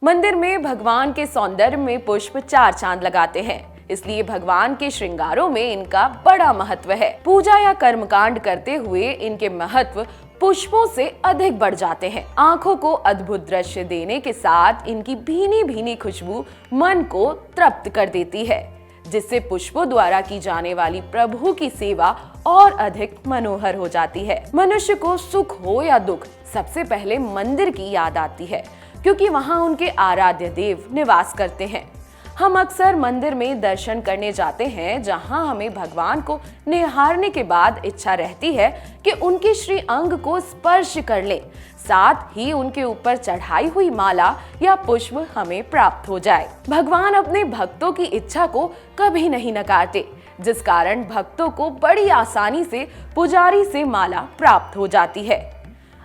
मंदिर में भगवान के सौंदर्य में पुष्प चार चांद लगाते हैं, इसलिए भगवान के श्रृंगारों में इनका बड़ा महत्व है। पूजा या कर्मकांड करते हुए इनके महत्व पुष्पों से अधिक बढ़ जाते हैं। आंखों को अद्भुत दृश्य देने के साथ इनकी भीनी भीनी खुशबू मन को तृप्त कर देती है, जिससे पुष्पों द्वारा की जाने वाली प्रभु की सेवा और अधिक मनोहर हो जाती है। मनुष्य को सुख हो या दुख, सबसे पहले मंदिर की याद आती है, क्योंकि वहां उनके आराध्य देव निवास करते हैं। हम अक्सर मंदिर में दर्शन करने जाते हैं, जहां हमें भगवान को निहारने के बाद इच्छा रहती है कि उनके श्री अंग को स्पर्श कर लें, साथ ही उनके ऊपर चढ़ाई हुई माला या पुष्प हमें प्राप्त हो जाए। भगवान अपने भक्तों की इच्छा को कभी नहीं नकारते, जिस कारण भक्तों को बड़ी आसानी से पुजारी से माला प्राप्त हो जाती है।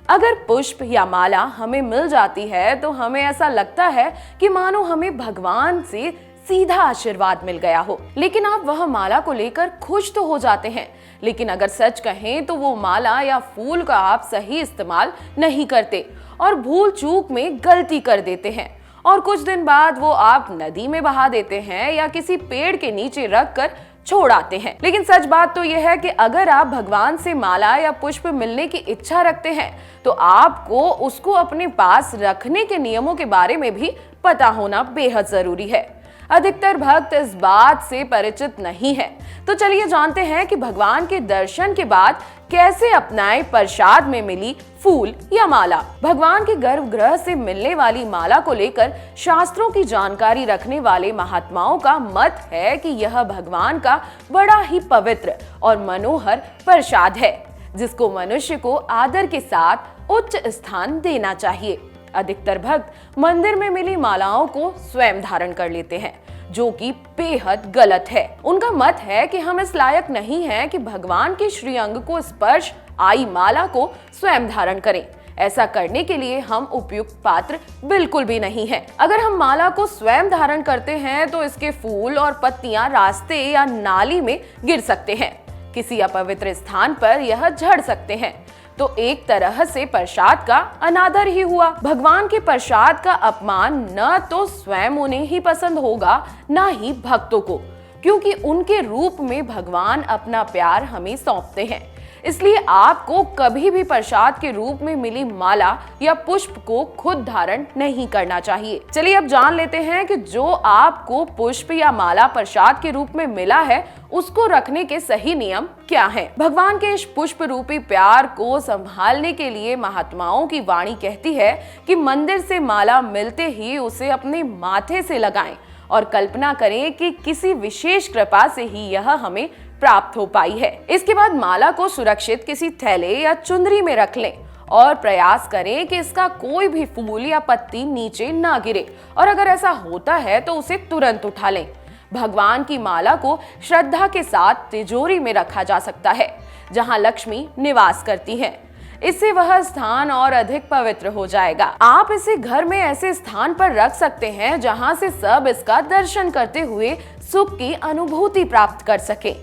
अगर पुष्प या माला हमें मिल जाती है तो हमें ऐसा लगता है कि मानो हमें भगवान से सीधा आशीर्वाद मिल गया हो। लेकिन आप वह माला को लेकर खुश तो हो जाते हैं, लेकिन अगर सच कहें तो वो माला या फूल का आप सही इस्तेमाल नहीं करते और भूल चूक में गलती कर देते हैं, और कुछ दिन बाद वो आप नदी में बहा देते हैं या किसी पेड़ के नीचे रख कर छोड़ आते हैं। लेकिन सच बात तो यह है कि अगर आप भगवान से माला या पुष्प मिलने की इच्छा रखते हैं तो आपको उसको अपने पास रखने के नियमों के बारे में भी पता होना बेहद जरूरी है। अधिकतर भक्त इस बात से परिचित नहीं है, तो चलिए जानते हैं कि भगवान के दर्शन के बाद कैसे अपनाएं प्रसाद में मिली फूल या माला। भगवान के गर्भगृह से मिलने वाली माला को लेकर शास्त्रों की जानकारी रखने वाले महात्माओं का मत है कि यह भगवान का बड़ा ही पवित्र और मनोहर प्रसाद है, जिसको मनुष्य को आदर के साथ उच्च स्थान देना चाहिए। अधिकतर भक्त मंदिर में मिली मालाओं को स्वयं धारण कर लेते हैं, जो कि बेहद गलत है। उनका मत है कि हम इस लायक नहीं हैं कि भगवान के श्री अंग को स्पर्श आई माला को स्वयं धारण करें। ऐसा करने के लिए हम उपयुक्त पात्र बिल्कुल भी नहीं है। अगर हम माला को स्वयं धारण करते हैं तो इसके फूल और पत्तियां रास्ते या नाली में गिर सकते हैं, किसी अपवित्र स्थान पर यह झड़ सकते हैं, तो एक तरह से प्रसाद का अनादर ही हुआ। भगवान के प्रसाद का अपमान न तो स्वयं उन्हें ही पसंद होगा, न ही भक्तों को, क्योंकि उनके रूप में भगवान अपना प्यार हमें सौंपते हैं। इसलिए आपको कभी भी प्रसाद के रूप में मिली माला या पुष्प को खुद धारण नहीं करना चाहिए। चलिए अब जान लेते हैं कि जो आपको पुष्प या माला प्रसाद के रूप में मिला है, उसको रखने के सही नियम क्या हैं। भगवान के इस पुष्प रूपी प्यार को संभालने के लिए महात्माओं की वाणी कहती है कि मंदिर से माला मिलते ही उसे अपने माथे से लगाएं और कल्पना करें कि किसी विशेष कृपा से ही यह हमें प्राप्त हो पाई है। इसके बाद माला को सुरक्षित किसी थैले या चुंदरी में रख लें और प्रयास करें कि इसका कोई भी फूल या पत्ती नीचे ना गिरे, और अगर ऐसा होता है तो उसे तुरंत उठा लें। भगवान की माला को श्रद्धा के साथ तिजोरी में रखा जा सकता है, जहां लक्ष्मी निवास करती हैं। इससे वह स्थान और अधिक पवित्र हो जाएगा। आप इसे घर में ऐसे स्थान पर रख सकते हैं जहां से सब इसका दर्शन करते हुए सुख की अनुभूति प्राप्त कर सके।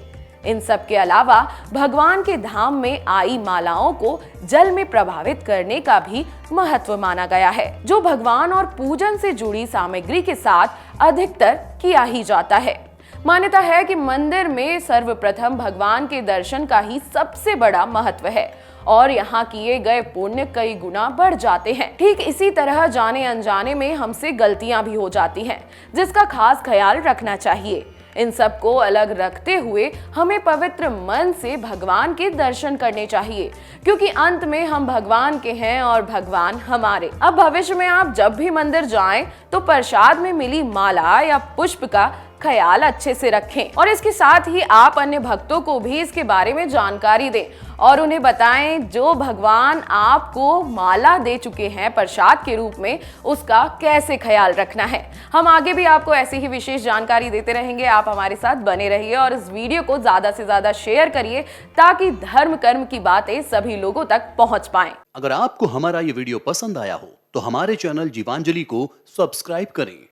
इन सब के अलावा भगवान के धाम में आई मालाओं को जल में प्रभावित करने का भी महत्व माना गया है, जो भगवान और पूजन से जुड़ी सामग्री के साथ अधिकतर किया ही जाता है। मान्यता है कि मंदिर में सर्वप्रथम भगवान के दर्शन का ही सबसे बड़ा महत्व है और यहाँ किए गए पुण्य कई गुना बढ़ जाते हैं। ठीक इसी तरह जाने अनजाने में हमसे गलतियां भी हो जाती हैं, जिसका खास ख्याल रखना चाहिए। इन सब को अलग रखते हुए हमें पवित्र मन से भगवान के दर्शन करने चाहिए, क्योंकि अंत में हम भगवान के हैं और भगवान हमारे। अब भविष्य में आप जब भी मंदिर जाएं तो प्रसाद में मिली माला या पुष्प का ख्याल अच्छे से रखें, और इसके साथ ही आप अन्य भक्तों को भी इसके बारे में जानकारी दें और उन्हें बताएं जो भगवान आपको माला दे चुके हैं प्रसाद के रूप में, उसका कैसे ख्याल रखना है। हम आगे भी आपको ऐसी ही विशेष जानकारी देते रहेंगे। आप हमारे साथ बने रहिए और इस वीडियो को ज्यादा से ज्यादा शेयर करिए, ताकि धर्म कर्म की बातें सभी लोगों तक पहुंच पाएं। अगर आपको हमारा ये वीडियो पसंद आया हो तो हमारे चैनल जीवांजलि को सब्सक्राइब करें